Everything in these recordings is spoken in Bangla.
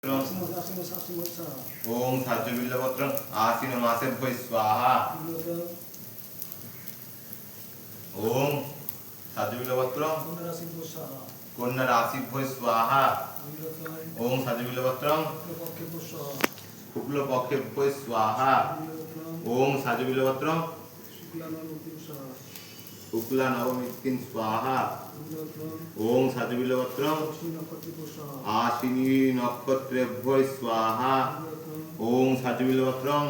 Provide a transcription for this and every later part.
ओम साज्यबिल्लपत्रं आसीनमासेभ्यो स्वाहा। ओम साज्यबिल्लपत्रं कन्या राशिभ्यो स्वाहा। ओम साज्यबिल्लपत्रं शुक्लपक्षेभ्यो स्वाहा। ओम साज्यबिल्लपत्रं शुक्ला नवमीतिं स्वाहा। ओम साज्यबिल्लपत्रं आश्विनी नक्षत्रेभ्यो स्वाहा। ओम साज्यबिल्लपत्रं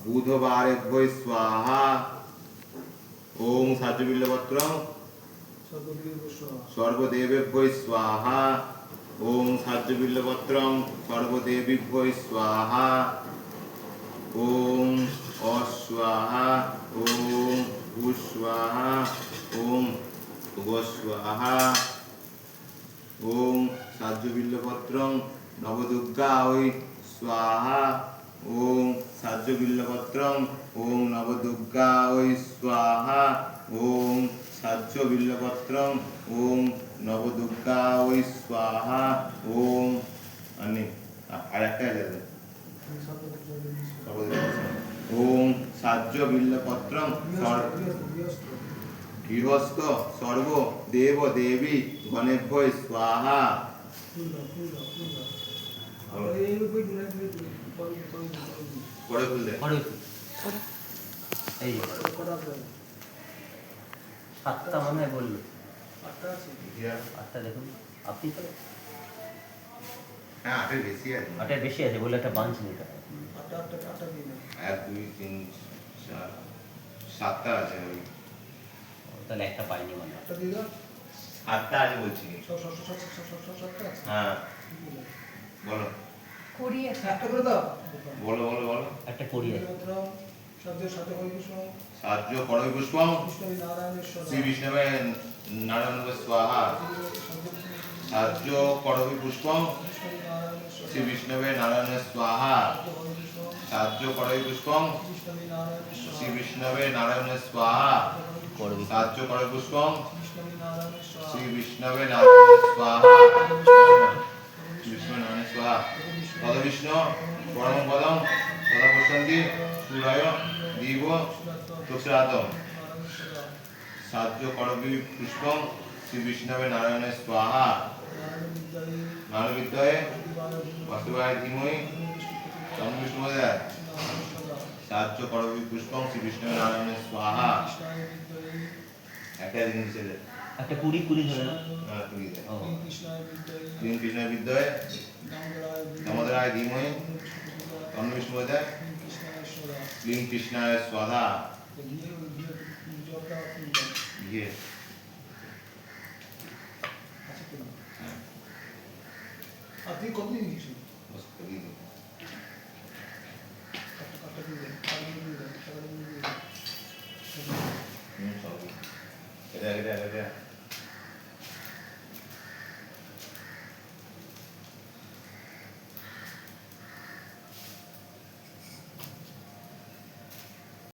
बुधवारेभ्यो स्वाहा। ओम साज्यबिल्लपत्रं सर्वदेवेभ्यो स्वाहा। ओम साज्यबिल्लपत्रं सर्वदेवीभ्यो स्वाहा। ओम अस्वाहा। ओम भूस्वाहा। ओम भुवस्वाहा। ओम साज्यबिल्लपत्रं नवदुर्गायै स्वाहा। ओम साज्यबिल्लपत्रं ओम नवदुर्गायै स्वाहा। ओम साज्यबिल्लपत्रं ओम नवदुर्गायै स्वाहा। ओम ओम साज्यबिल्लपत्रं गृहस्थ सर्व देव देवी गणेभ्यो स्वाहा। পরে খুললে এই সাতটা মনে হয় বললো। আটটা দেখুন আপনি তো। হ্যাঁ আটের বেশি আছে। আটের বেশি আছে বলে একটা বাঞ্চ নিতে হবে। 1 2 3 4 7টা আছে। তাহলে একটা পাইনি মানে। 8টা আছে বলছি। হ্যাঁ বলো কোড়ি আছে। বলো বলো বলো। একটা কোড়ি আছে। সাহায্য করবি পুষ্পম শ্রী বিষ্ণবে নারায়ণ স্বাহা। সাহায্য করবি পুষ্পম শ্রী বিষ্ণবে নারায়ণ স্বাহা। সাহায্য করবি পুষ্পম শ্রী বিষ্ণবে নারায়ণ স্বাহা। সাহায্য করবি পুষ্পম শ্রী বিষ্ণবে নারায়ণ স্বাহা। বিষ্ণু নারায়ণ স্বাহা। পদ বিষ্ণু পরম পদম সদা প্রশান্তি সুরায় দিব তুষরাতম। সাহায্য করবি পুষ্পম শ্রী বিষ্ণবে নারায়ণ স্বাহা। নারায়ণ বিদ্যয়ে বাসুদেবায় ধীমহি তন্নো বিষ্ণুপদায়। সাহায্য করবি পুষ্পম শ্রী বিষ্ণবে নারায়ণ স্বাহা। একটা জিনিস ছেলে একটা কুড়ি কুড়ি ধরে না। হ্যাঁ কুড়ি দেয়। তিন কৃষ্ণের বিদ্যয়ে দামোদরায় ধীমহি তন্নো বিষ্ণুপদায়। ক্লীং কৃষ্ণায় স্বাহা। ঘিয়ে আপনি কতদিন দিচ্ছি বস করিয়ে দিই। সবই এটা